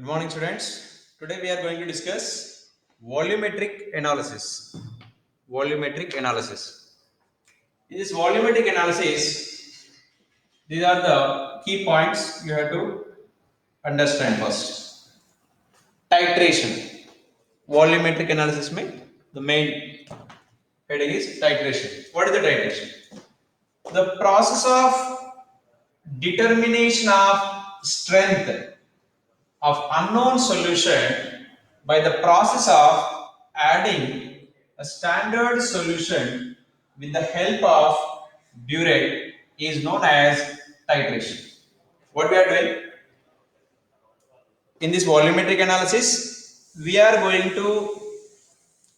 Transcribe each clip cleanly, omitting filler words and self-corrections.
Good morning, students. Today we are going to discuss volumetric analysis. Volumetric analysis. In this volumetric analysis, these are the key points you have to understand first. Titration. Volumetric analysis mean the main heading is titration. What is the titration? The process of determination of strength of unknown solution by the process of adding a standard solution with the help of burette is known as titration. What we are doing in this volumetric analysis, we are going to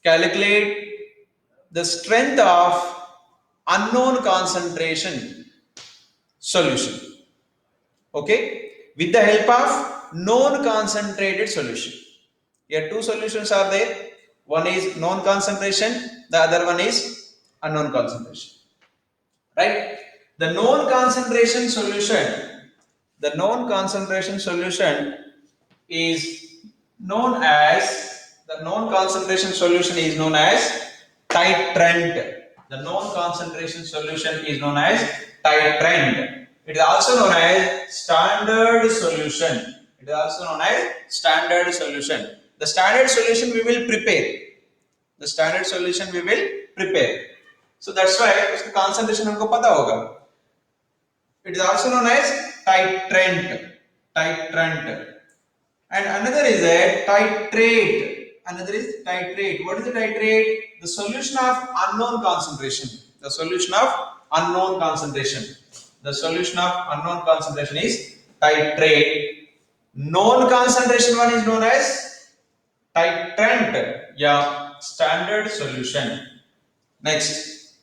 calculate the strength of unknown concentration solution, okay, with the help of known concentrated solution. Here two solutions are there. One is known concentration, the other one is unknown concentration. Right? The known concentration solution is known as titrant. The known concentration solution is known as titrant. It is also known as standard solution. The standard solution we will prepare. So that's why उसका concentration हमको पता होगा. It is also known as titrant. And another is a titrate. What is the titrate? The solution of unknown concentration. The solution of unknown concentration is titrate. Known concentration one is known as titrant. Yeah, standard solution. Next,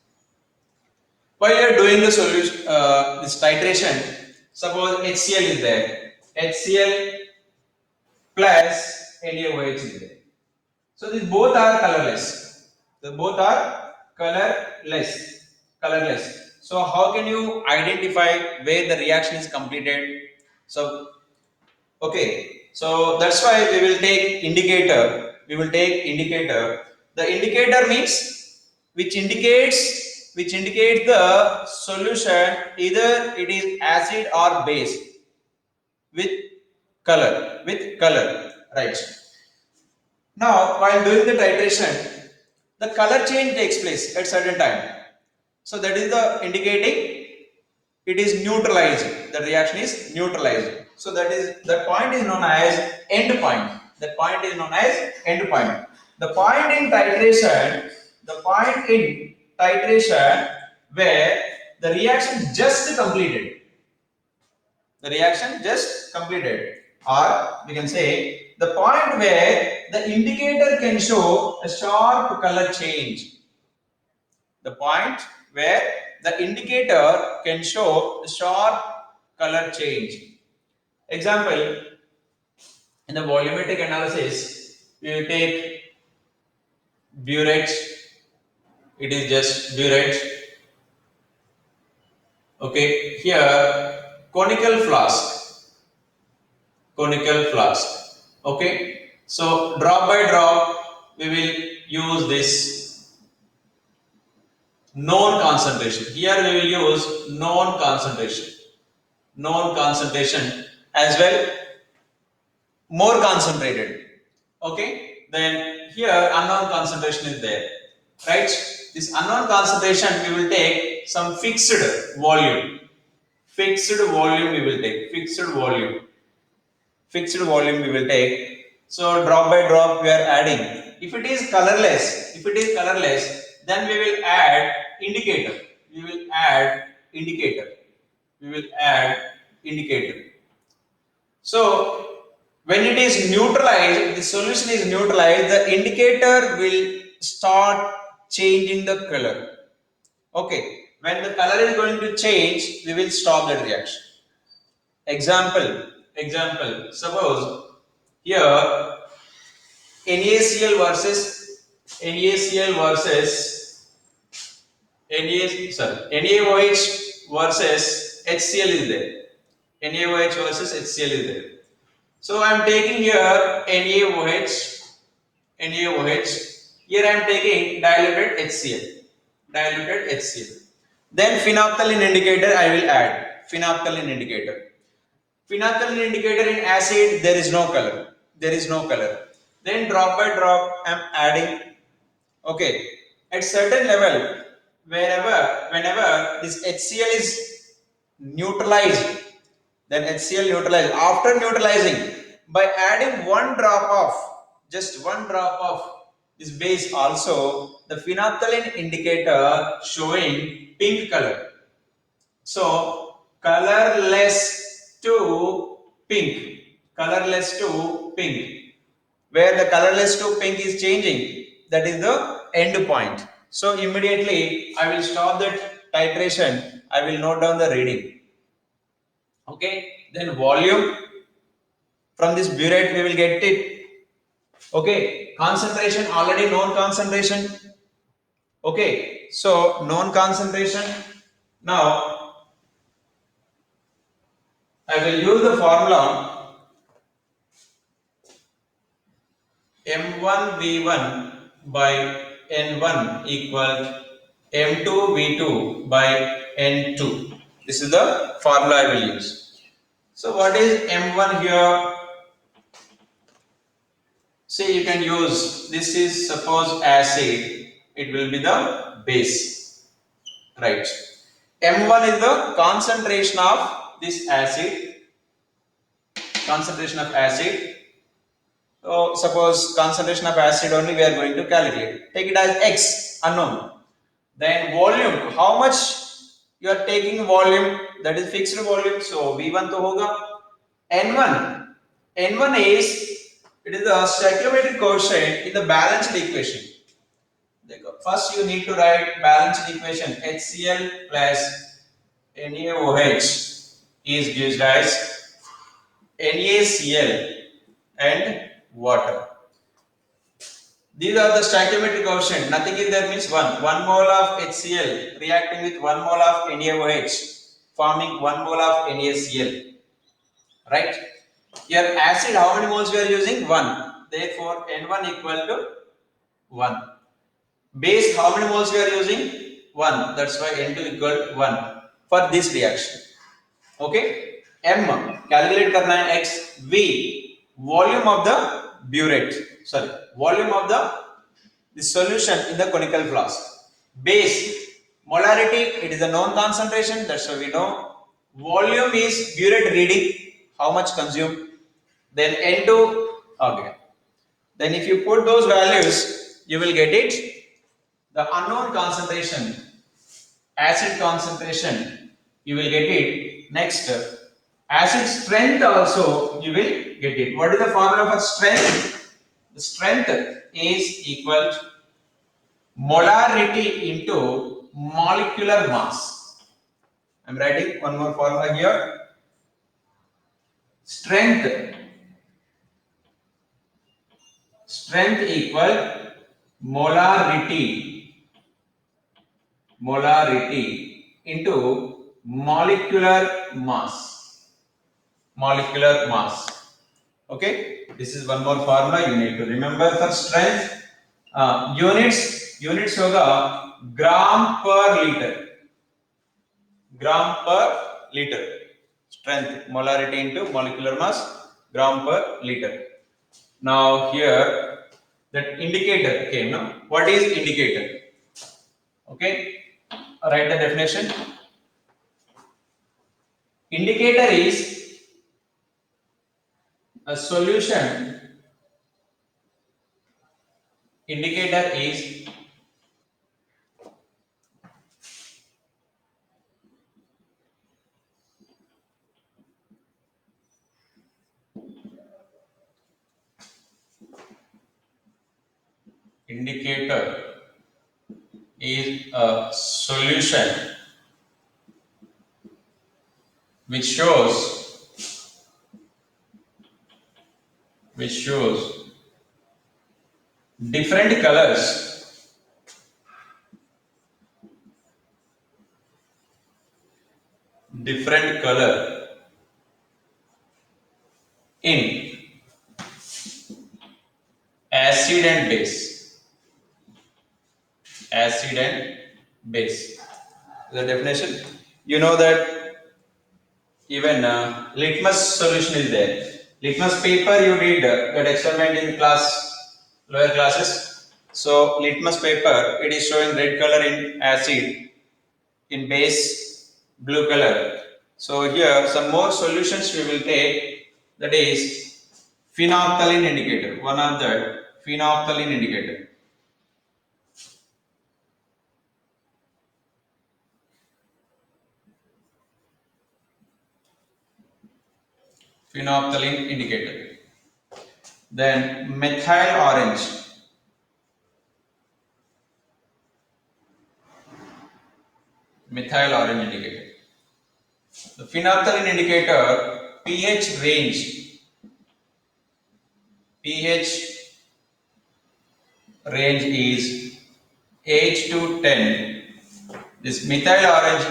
while you are doing the solution, this titration, suppose HCl is there. HCl plus NaOH is there. So these both are colorless. Colorless. So how can you identify where the reaction is completed? So okay, so that's why we will take indicator. The indicator means which indicates the solution, either it is acid or base with color. Right. Now, while doing the titration, the color change takes place at certain time. So that is the indicating it is neutralized. The reaction is neutralized. So that point is known as end point. The point in titration where the reaction just completed. Or we can say the point where the indicator can show a sharp color change. The point where the indicator can show a sharp color change. Example, in the volumetric analysis, we will take burette. It is just burette. Okay, here conical flask. Okay, so drop by drop we will use this known concentration. Here we will use known concentration as well, more concentrated. Okay, then here unknown concentration is there, right? This unknown concentration we will take some fixed volume. We will take. So drop by drop we are adding. If it is colorless, then we will add indicator. So when it is neutralized, the solution is neutralized, the indicator will start changing the color. Okay, when the color is going to change, we will stop that reaction. Example, suppose here NaCl versus NaOH versus HCl is there. So I am taking here NaOH. Here I am taking diluted HCl. Diluted HCl. Then phenolphthalein indicator I will add. Phenolphthalein indicator. Phenolphthalein indicator in acid, there is no color. There is no color. Then drop by drop I am adding. Okay. At certain level, whenever this HCl is neutralized, then HCl neutralized. After neutralizing, by adding just one drop of this base also, the phenolphthalein indicator showing pink color. So, colorless to pink. Colorless to pink. Where the colorless to pink is changing, that is the end point. So, immediately I will stop that titration. I will note down the reading. Okay. Then volume. From this burette we will get it. Okay. Concentration, already known concentration. Okay. So, known concentration. Now, I will use the formula M1V1 by N1 equal M2V2 by N2. This is the formula I will use. So what is M1 here? Say you can use, this is suppose acid, it will be the base, right? M1 is the concentration of this acid, concentration of acid. So suppose concentration of acid only we are going to calculate. Take it as X, unknown. Then volume, how much you are taking volume, that is fixed volume. So V1 to hoga. N1. N1 is, it is the stoichiometric quotient in the balanced equation. First you need to write balanced equation. HCl plus NaOH is gives as NaCl and water. These are the stoichiometric quotient. Nothing in there means 1. 1 mole of HCl reacting with 1 mole of NaOH, forming 1 mole of NaCl. Right? Here acid, how many moles we are using? 1. Therefore, N1 equal to 1. Base, how many moles we are using? 1. That's why N2 equal to 1 for this reaction. Okay? M, calculate karna hai X. V, volume of the burette. Sorry, volume of the solution in the conical flask. Base, molarity, it is a known concentration, that's why we know. Volume is burette reading, how much consumed. Then N2, okay. Then if you put those values, you will get it. The unknown concentration, acid concentration, you will get it. Next, acid strength also you will get it. What is the formula for strength? The strength is equal to molarity into molecular mass. I am writing one more formula here. Strength equal molarity into molecular mass. Okay, this is one more formula you need to remember for strength. Units होगा gram per liter. Strength, molarity into molecular mass, gram per liter. Now here that indicator came. No, what is indicator? Okay, write the definition. Indicator is a solution. Indicator is a solution which shows different colors in acid and base. Acid and base. The definition. You know that even litmus solution is there. Litmus paper you did that experiment in lower classes. So litmus paper it is showing red color in acid, in base blue color. So here some more solutions we will take, that is phenolphthalein indicator. One of the phenolphthalein indicator. Phenolphthalein indicator. Then methyl orange. Methyl orange indicator. The phenolphthalein indicator pH range is 8 to 10. This methyl orange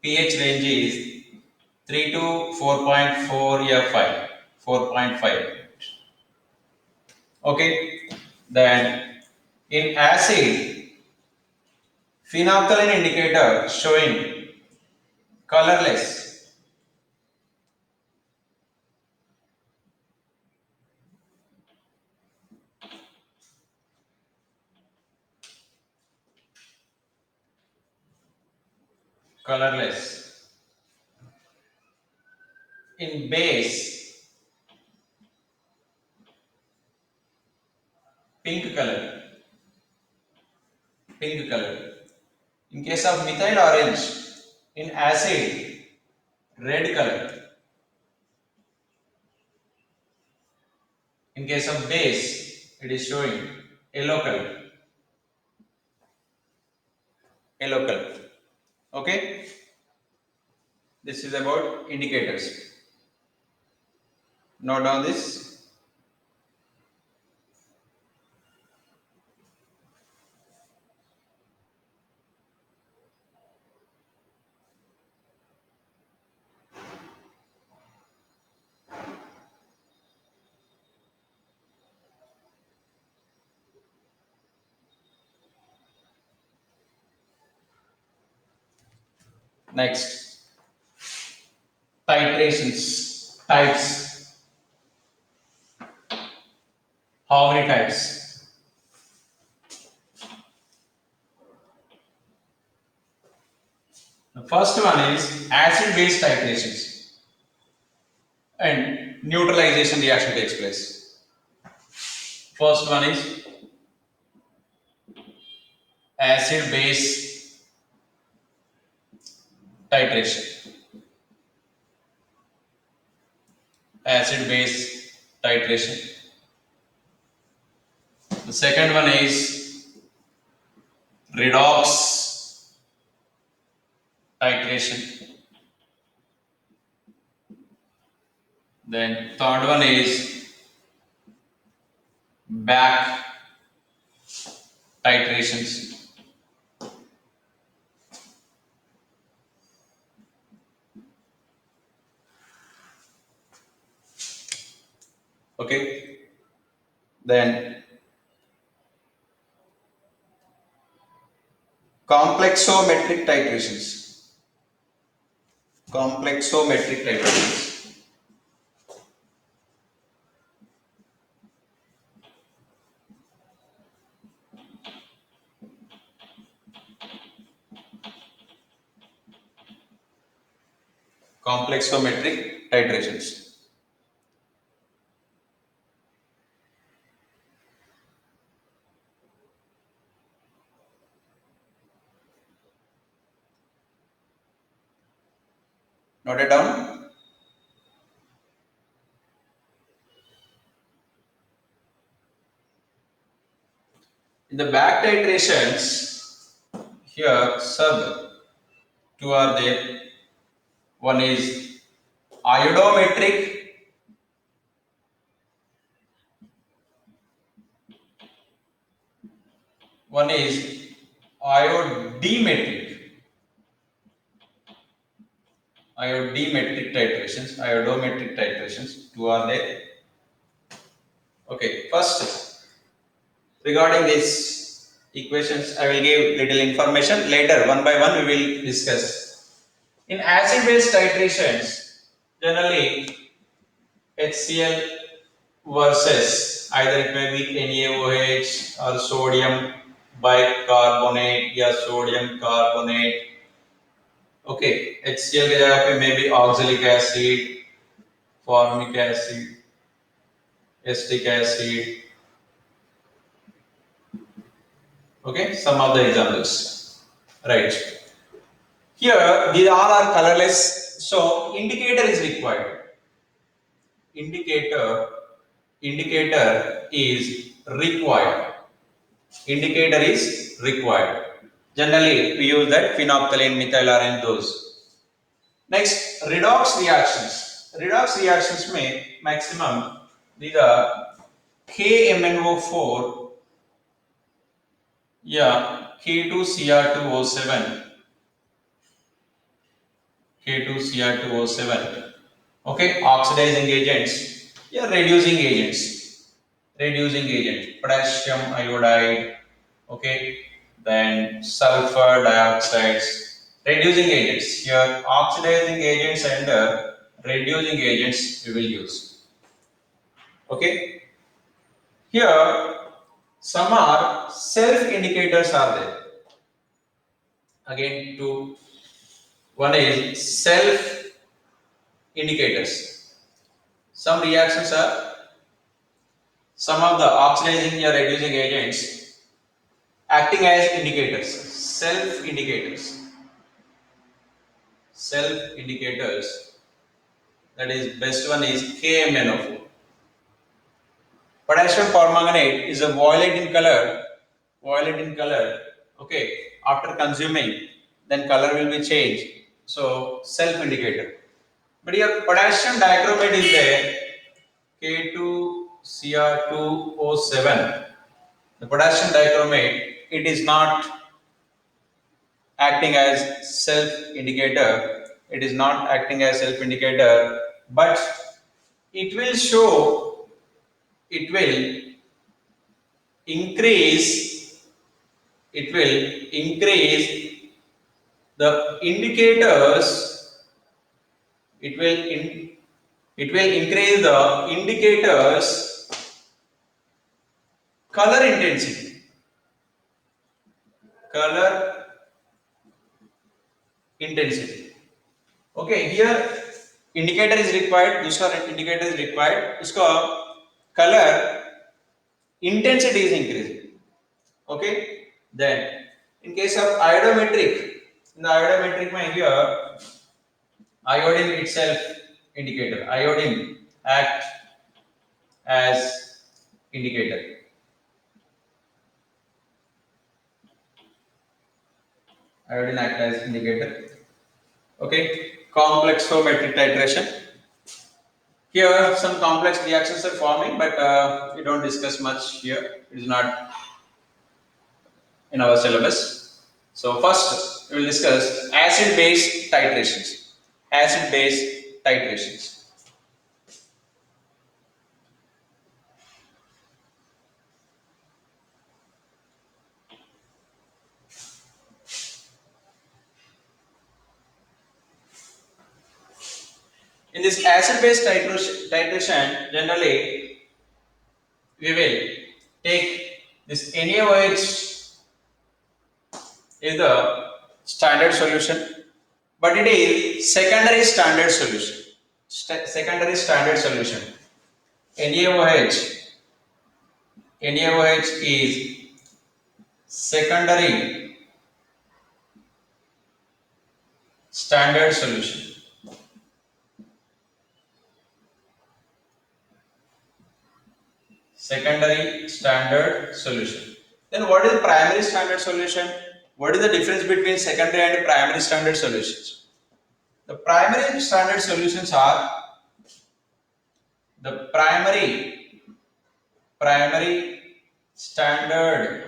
pH range is 3 to 4.4 or 5. 4.5. Okay. Then in acid, phenolphthalein indicator showing colorless. Colorless. In base, pink color. Pink color. In case of methyl orange, in acid, red color. In case of base, it is showing yellow color. Yellow color. Okay. This is about indicators. Note down this. Next, titrations, types. How many types? The first one is acid-base titrations and neutralization reaction takes place. First one is acid-base titration. Acid-base titration. The second one is redox titration. Then third one is back titrations. Okay. Then complexometric titrations. Complexometric titrations. Complexometric titrations. Note it down. In the back titrations, here sub two are there. One is iodometric, one is iodimetric. iodometric titrations, iodometric titrations. Two are there. Okay, first regarding these equations, I will give little information. Later, one by one, we will discuss. In acid-base titrations, generally HCl versus either it may be NaOH or sodium bicarbonate or sodium carbonate. Okay, HCl के जगह पे maybe oxalic acid, formic acid, acetic acid. Okay, some of the examples. Right. Here, these all are colorless, so indicator is required. Indicator, indicator is required. Indicator is required. Generally, we use that phenolphthalein, methyl arene, those. Next, redox reactions. Redox reactions may maximum these are KMnO4, yeah, K2Cr2O7, K2Cr2O7. Okay, oxidizing agents, yeah, reducing agents, reducing agent, potassium iodide, okay, then sulfur dioxides, reducing agents. Here, oxidizing agents and reducing agents we will use. Okay, here some are self indicators are there. Again, two. One is self indicators. Some reactions are some of the oxidizing or reducing agents acting as indicators, self indicators. Self indicators, that is best one is KMnO4. Potassium permanganate is a violet in color, violet in color. Okay, after consuming, then color will be changed. So self indicator. But here potassium dichromate is there, K2Cr2O7. The potassium dichromate, it is not acting as self indicator. It is not acting as self indicator, but it will show, it will increase, it will increase the indicators, it will it will increase the indicators color intensity, color intensity. Okay, here indicator is required, दूसरा indicator is required, इसका color intensity is increasing. Okay, then in case of iodometric, in the iodometric mein here iodine itself indicator, iodine act as indicator. Iodine act as indicator. Okay, complex flow metric titration. Here some complex reactions are forming, but we don't discuss much here. It is not in our syllabus. So first we will discuss acid-base titrations. Acid-base titrations. In this acid-base titration, generally we will take this NaOH is the standard solution, but it is secondary standard solution. Secondary standard solution. NaOH, NaOH is secondary standard solution. Secondary standard solution. Then what is primary standard solution? What is the difference between secondary and primary standard solutions? The primary standard solutions are the primary standard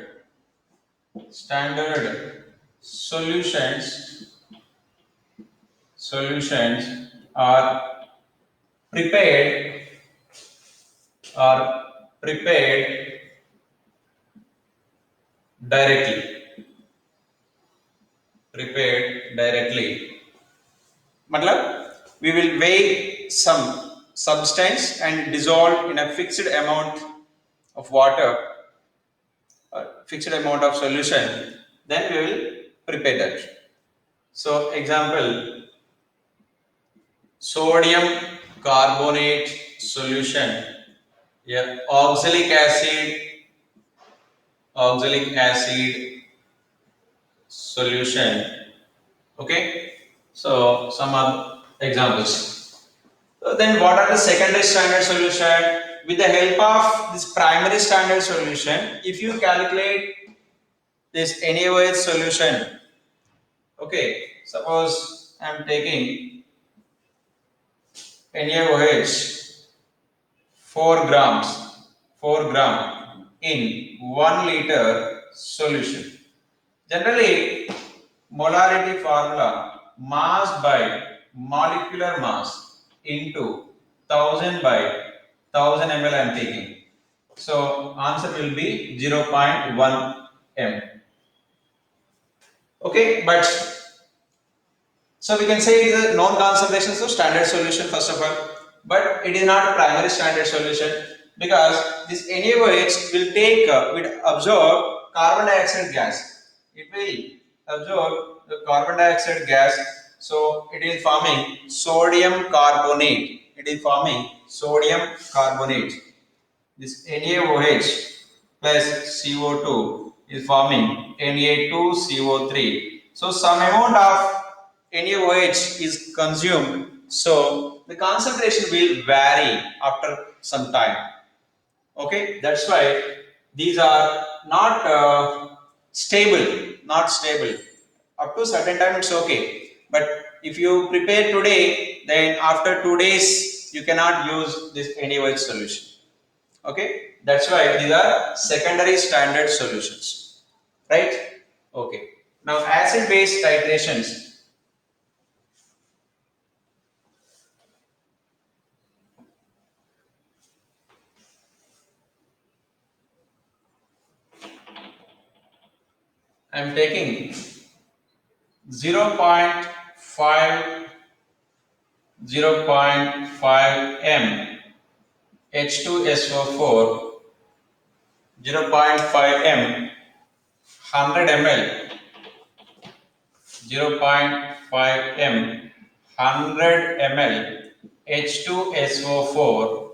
solutions solutions are prepared are prepared directly. Prepared directly. Matlab, we will weigh some substance and dissolve in a fixed amount of water or fixed amount of solution. Then we will prepare that. So example, sodium carbonate solution. Yeah, oxalic acid solution. Okay, so some other examples. So then what are the secondary standard solution? With the help of this primary standard solution, if you calculate this NaOH solution, okay, suppose I am taking NaOH 4 grams, 4 gram in 1 liter solution. Generally, molarity formula, mass by molecular mass into 1000 by 1000 ml I am taking. So answer will be 0.1 m. Okay, but so we can say it is a known concentration, so standard solution first of all, but it is not a primary standard solution because this NaOH will absorb carbon dioxide gas. It will absorb the carbon dioxide gas, so it is forming sodium carbonate. It is forming sodium carbonate. This NaOH plus CO2 is forming Na2CO3. So some amount of NaOH is consumed. So the concentration will vary after some time. Okay, that's why these are not stable. Not stable. Up to certain time it's okay. But if you prepare today, then after 2 days you cannot use this NaOH solution. Okay, that's why these are secondary standard solutions, right? Okay, now acid base titrations. I am taking 0.5 m H2SO4, 0.5 m 100 ml, 0.5 m 100 ml H2SO4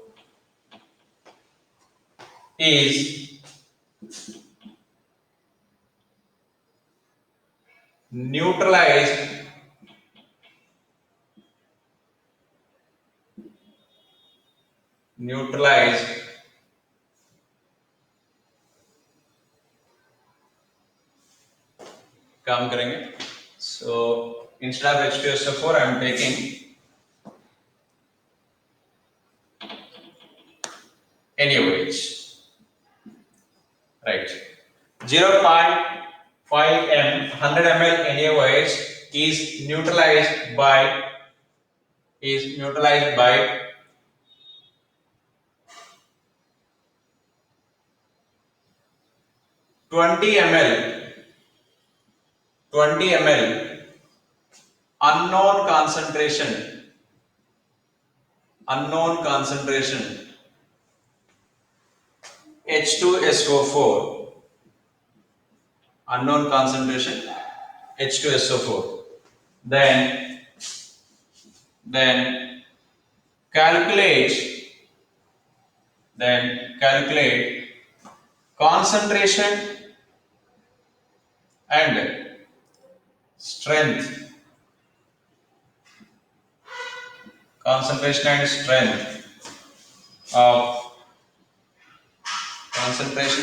is neutralized neutralized काम करेंगे. So instead of H2SO4 I am taking NaOH, right? 0.5 m 100 ml NaOH is neutralized by 20 ml 20 ml unknown concentration H2SO4, unknown concentration H2SO4. Then calculate concentration and strength concentration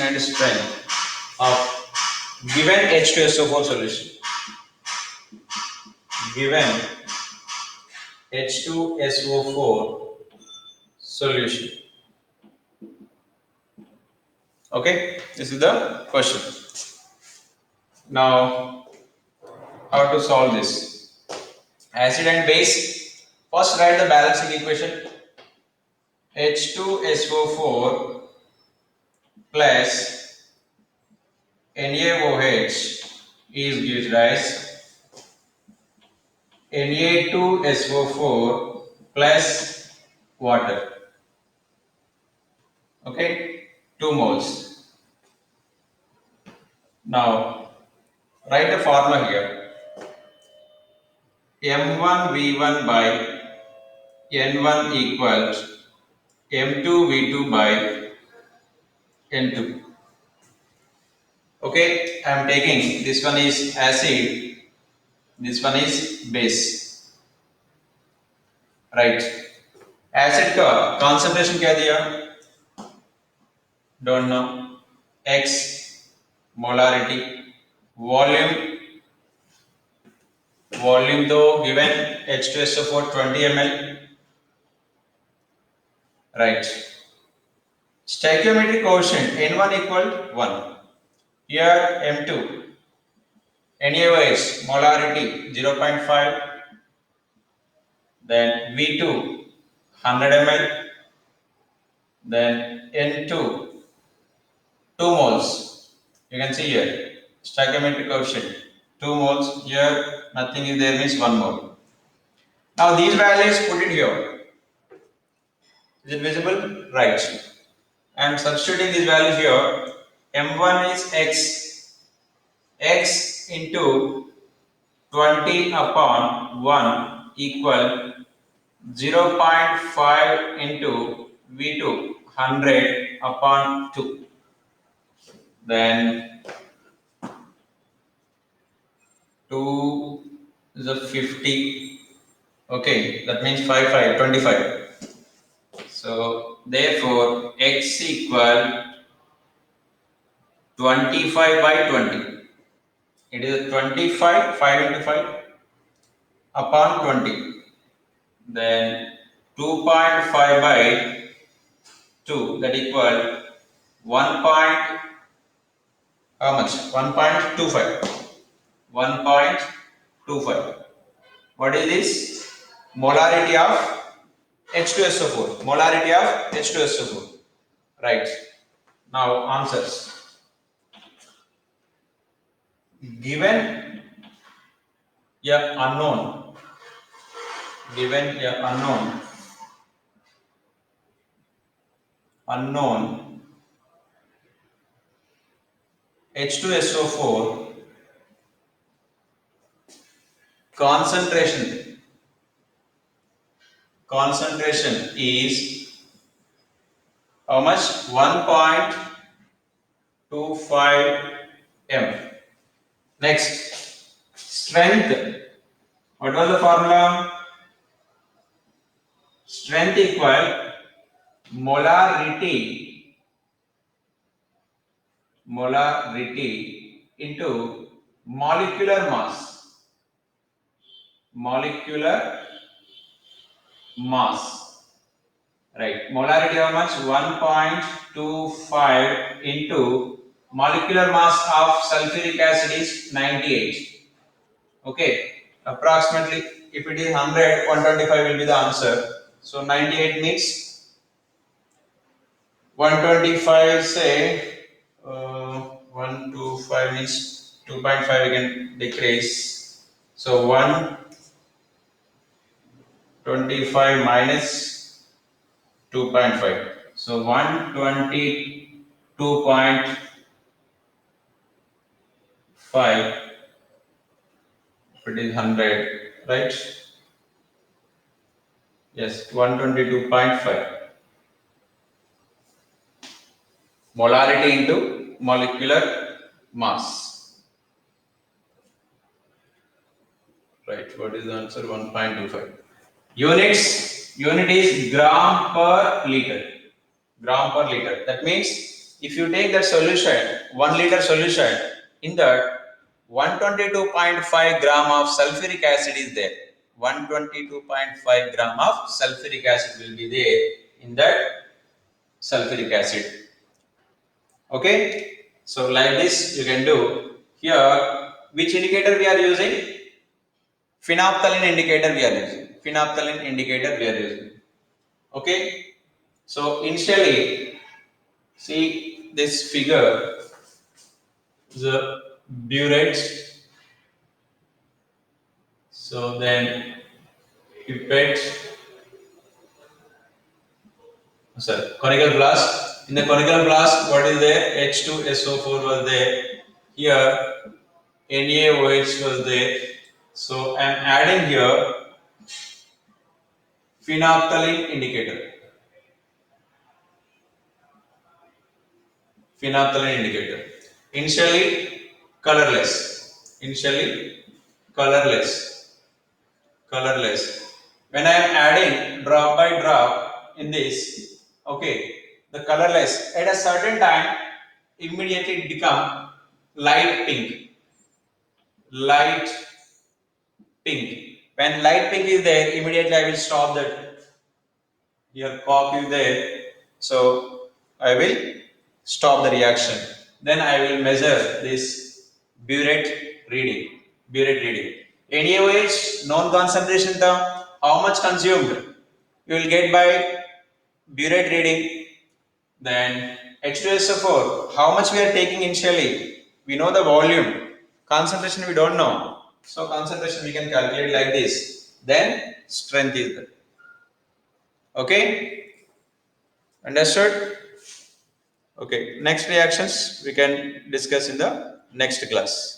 and strength of given H2SO4 solution. Given H2SO4 solution. Okay, this is the question. Now, how to solve this? Acid and base. First write the balancing equation. H2SO4 plus NaOH is gives rise Na2SO4 plus water. Okay, 2 moles. Now write the formula here. M1V1 by N1 equals M2V2 by N2. Okay, I am taking this one is acid, this one is base. Right. Acid का concentration क्या दिया? Don't know. X molarity. Volume though given H2SO4 20 ml. Right. Stoichiometric coefficient N1 equal 1. Here M2 NaOH molarity 0.5. Then V2 100 ml. Then N2 2 moles. You can see here stoichiometric coefficient 2 moles. Here nothing is there, means 1 mole. Now these values put it here. Is it visible? Right. I am substituting these values here. M1 is x into 20 upon 1 equal 0.5 into V2 100 upon 2. Then 2 is a 50. Okay, that means 25. So therefore x equal 25 by 20. It is 25, 5 into 5 upon 20. Then 2.5 by 2, that equal 1 point, how much? 1.25. 1.25. What is this? Molarity of H2SO4. Molarity of H2SO4. Right. Now answers. Given unknown. Given unknown H2SO4 concentration is how much? 1.25 m. Next, strength. What was the formula? Strength equal molarity into molecular mass. Right. Molarity how much? 1.25 into molecular mass of sulfuric acid is 98. Okay. Approximately, if it is 100, 125 will be the answer. So 98 means 125, say 125 means 2.5 we can decrease. So 125 minus 2.5. So 122.5, it is 100, right? Yes, 122.5. Molarity into molecular mass. Right, what is the answer? 1.25. Unit is gram per liter. That means if you take that solution, 1 liter solution, in that 122.5 gram of sulfuric acid is there. 122.5 gram of sulfuric acid will be there in that sulfuric acid. Okay, so like this you can do. Here, which indicator we are using? Phenolphthalein indicator we are using. Phenolphthalein indicator we are using. Okay. So initially, see this figure is a burette. So then pipette, sorry, conical flask. In the conical flask, what is there? H2SO4 was there. Here NaOH was there. So I am adding here phenolphthalein indicator. Phenolphthalein indicator. Initially colorless. Initially colorless. Colorless. When I am adding drop by drop in this, okay, the colorless at a certain time immediately it become light pink. Light pink. When light pink is there, immediately I will stop that. Here cock is there, so I will stop the reaction. Then I will measure this burette reading. Burette reading. NaOH known concentration term, how much consumed? You will get by burette reading. Then H2SO4, how much we are taking initially? We know the volume. Concentration we don't know. So concentration we can calculate like this. Then strength is there. Okay? Understood? Okay. Next reactions we can discuss in the next class.